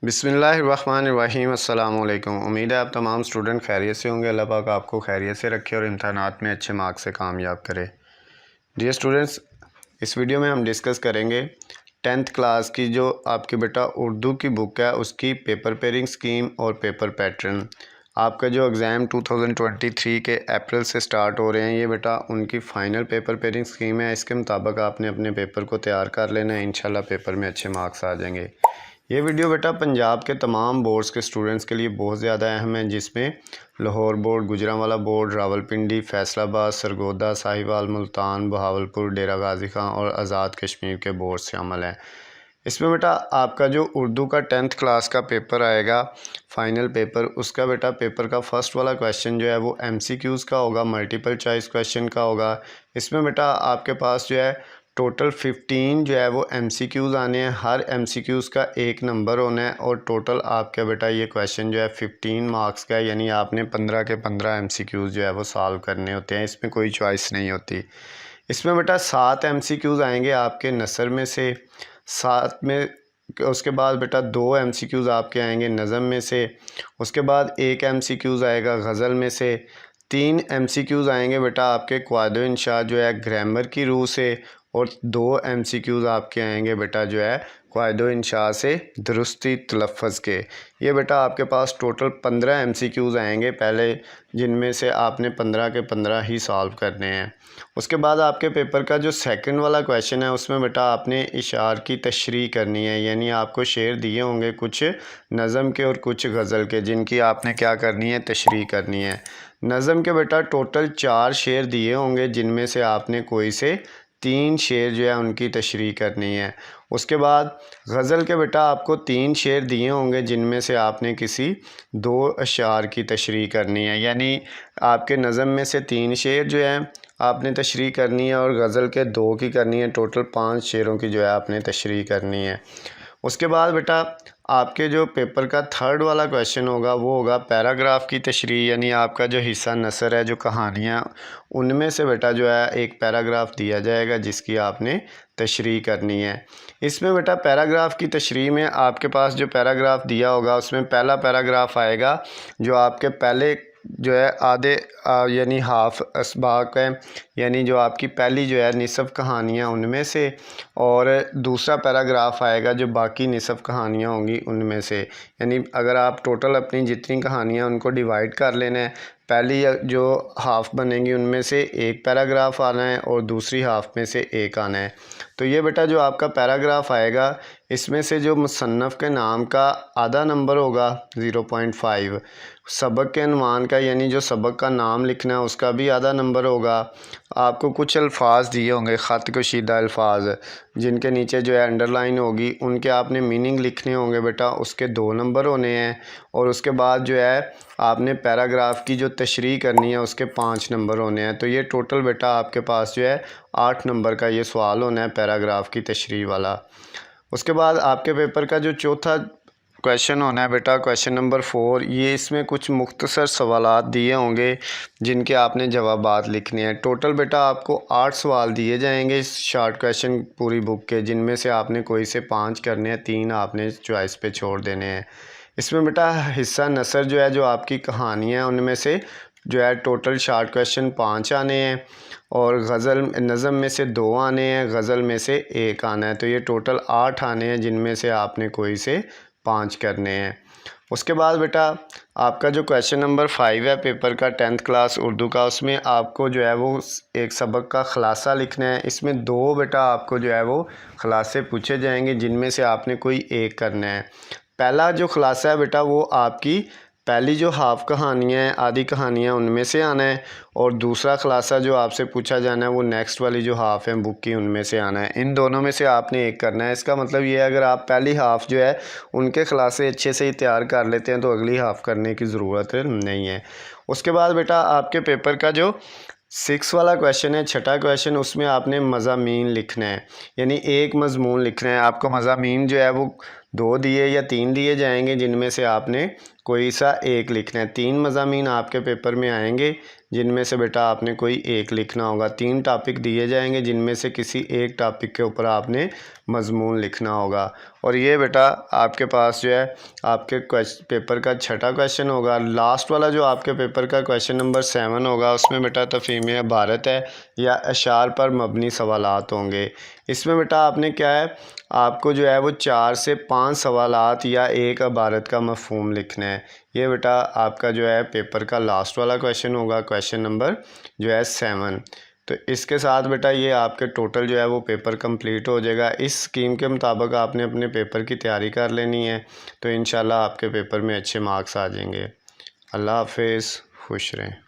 बिस्मिल्लाहिर्रहमानिर्रहीम। अस्सलाम वालेकुम। उम्मीद है आप तमाम स्टूडेंट खैरियत से होंगे। अल्लाह पाक आपको खैरियत से रखे और इम्तहानात में अच्छे मार्क्स से कामयाब करे। डियर स्टूडेंट्स, इस वीडियो में हम डिस्कस करेंगे 10th क्लास की जो आपकी बेटा उर्दू की बुक है उसकी पेपर पेयरिंग स्कीम और पेपर पैटर्न। आपका जो एग्ज़ाम 2023 के अप्रैल से स्टार्ट हो रहे हैं, ये बेटा उनकी फ़ाइनल पेपर पेयरिंग स्कीम है। इसके मुताबिक आपने अपने पेपर को तैयार कर लेना है। इंशाल्लाह पेपर में अच्छे मार्क्स आ जाएंगे। ये वीडियो बेटा पंजाब के तमाम बोर्ड्स के स्टूडेंट्स के लिए बहुत ज़्यादा अहम है, जिसमें लाहौर बोर्ड, गुजरांवाला बोर्ड, रावलपिंडी, फैसलाबाद, सरगोदा, साहिवाल, मुल्तान, बहावलपुर, डेरा गाजी खां और आज़ाद कश्मीर के बोर्ड शामिल हैं। इसमें बेटा आपका जो उर्दू का 10th क्लास का पेपर आएगा फाइनल पेपर, उसका बेटा पेपर का फर्स्ट वाला क्वेश्चन जो है वो MCQs का होगा, मल्टीपल चॉइस क्वेश्चन का होगा। इसमें बेटा आपके पास जो है टोटल 15 जो है वो MCQs आने हैं। हर MCQs का 1 नंबर होना है और टोटल आपका बेटा ये क्वेश्चन जो है 15 मार्क्स का है, यानी आपने 15 के 15 MCQs जो है वो सॉल्व करने होते हैं। इसमें कोई चॉइस नहीं होती। इसमें बेटा 7 MCQs आएंगे आपके नसर में से, 7 में उसके बाद बेटा 2 MCQs आपके आएंगे नज़म में से, उसके बाद 1 MCQs आएगा गज़ल में से, 3 MCQs आएंगे बेटा आपके क़वायद इंशा जो है ग्रामर की रूह से, और 2 MCQs आपके आएंगे बेटा जो है क़वायद इंशा से दुरुस्ती तलफ़्फ़ुज़ के। ये बेटा आपके पास टोटल 15 MCQs आएंगे पहले, जिनमें से आपने 15 के 15 ही सॉल्व करने हैं। उसके बाद आपके पेपर का जो सेकंड वाला क्वेश्चन है उसमें बेटा आपने इशार की तशरीह करनी है, यानी आपको शेर दिए होंगे कुछ नज़म के और कुछ गज़ल के, जिनकी आपने क्या करनी है, तशरीह करनी है। नज़म के बेटा टोटल 4 शेर दिए होंगे, जिनमें से आपने कोई से 3 शेर जो है उनकी तशरीह करनी है। उसके बाद गज़ल के बेटा आपको 3 शेर दिए होंगे, जिनमें से आपने किसी 2 अशार की तशरीह करनी है, यानी आपके नज़म में से 3 शेर जो है आपने तशरीह करनी है और गज़ल के 2 की करनी है। टोटल 5 शेरों की जो है आपने तशरीह करनी है। उसके बाद बेटा आपके जो पेपर का थर्ड वाला क्वेश्चन होगा वो होगा पैराग्राफ की तशरीह, यानी आपका जो हिस्सा नसर है, जो कहानियाँ, उनमें से बेटा जो है एक पैराग्राफ दिया जाएगा जिसकी आपने तशरीह करनी है। इसमें बेटा पैराग्राफ की तशरीह में आपके पास जो पैराग्राफ दिया होगा उसमें पहला पैराग्राफ आएगा जो आपके पहले जो है आधे यानी हाफ असबाक है, यानी जो आपकी पहली जो है निसफ़ कहानियाँ उनमें से, और दूसरा पैराग्राफ आएगा जो बाकी निसफ़ कहानियाँ होंगी उनमें से। यानी अगर आप टोटल अपनी जितनी कहानियाँ उनको डिवाइड कर लेना है, पहली जो हाफ़ बनेंगी उनमें से एक पैराग्राफ आना है और दूसरी हाफ़ में से एक आना है। तो ये बेटा जो आपका पैराग्राफ आएगा इसमें से जो मुसन्नफ़ के नाम का आधा नंबर होगा 0.5, सबक के अनवान का यानी जो सबक का नाम लिखना है उसका भी आधा नंबर होगा। आपको कुछ अल्फाज दिए होंगे ख़त कशीदा अल्फाज, जिनके नीचे जो है अंडरलाइन होगी, उनके आपने मीनिंग लिखने होंगे बेटा, उसके 2 नंबर होने हैं। और उसके बाद जो है आपने पैराग्राफ की जो तशरीह करनी है उसके 5 नंबर होने हैं। तो ये टोटल बेटा आपके पास जो है 8 नंबर का ये सवाल होना है पैराग्राफ की तशरीह वाला। उसके बाद आपके पेपर का जो चौथा क्वेश्चन होना है बेटा क्वेश्चन नंबर 4, ये इसमें कुछ मुख्तसर सवालात दिए होंगे जिनके आपने जवाबात लिखने हैं। टोटल बेटा आपको 8 सवाल दिए जाएंगे इस शॉर्ट क्वेश्चन पूरी बुक के, जिनमें से आपने कोई से 5 करने हैं, 3 आपने चॉइस पे छोड़ देने हैं। इसमें बेटा हिस्सा नसर जो है, जो आपकी कहानियाँ हैं, उनमें से जो है टोटल शॉर्ट क्वेश्चन 5 आने हैं और गज़ल नज़म में से 2 आने हैं, गज़ल में से 1 आना है। तो ये टोटल 8 आने हैं, जिनमें से आपने कोई से 5 करने हैं। उसके बाद बेटा आपका जो क्वेश्चन नंबर 5 है पेपर का 10th क्लास उर्दू का, उसमें आपको जो है वो एक सबक का ख़ुलासा लिखना है। इसमें 2 बेटा आपको जो है वो ख़ुलासे पूछे जाएंगे, जिनमें से आपने कोई एक करना है। पहला जो ख़ुलासा है बेटा वो आपकी पहली जो हाफ़ कहानियाँ हैं, आधी कहानियाँ, उनमें से आना है, और दूसरा ख़ुलासा जो आपसे पूछा जाना है वो नेक्स्ट वाली जो हाफ़ है बुक की, उनमें से आना है। इन दोनों में से आपने एक करना है। इसका मतलब ये है अगर आप पहली हाफ़ जो है उनके ख़ुलासे अच्छे से ही तैयार कर लेते हैं तो अगली हाफ़ करने की ज़रूरत नहीं है। उसके बाद बेटा आपके पेपर का जो 6 वाला क्वेश्चन है, छठा क्वेश्चन, उसमें आपने मज़ामीन लिखना है, यानी एक मज़मून लिखना है। आपको मज़ामीन जो है वो 2 दिए या 3 दिए जाएंगे, जिनमें से आपने कोई सा एक लिखना है। 3 मज़ामीन आपके पेपर में आएंगे जिनमें से बेटा आपने कोई एक लिखना होगा। 3 टॉपिक दिए जाएंगे जिनमें से किसी एक टॉपिक के ऊपर आपने मज़मून लिखना होगा। और ये बेटा आपके पास जो है आपके पेपर का छठा क्वेश्चन होगा। लास्ट वाला जो आपके पेपर का क्वेश्चन नंबर 7 होगा उसमें बेटा तफ़हीम भारत है या अशार पर मबनी सवालात होंगे। इसमें बेटा आपने क्या है, आपको जो है वो 4 से 5 सवालात या एक इबारत का मफ़हूम लिखना है। ये बेटा आपका जो है पेपर का लास्ट वाला क्वेश्चन होगा, क्वेश्चन नंबर जो है 7। तो इसके साथ बेटा ये आपके टोटल जो है वो पेपर कंप्लीट हो जाएगा। इस स्कीम के मुताबिक आपने अपने पेपर की तैयारी कर लेनी है, तो इंशाल्लाह आपके पेपर में अच्छे मार्क्स आ जाएंगे। अल्लाह हाफिज़, खुश रहें।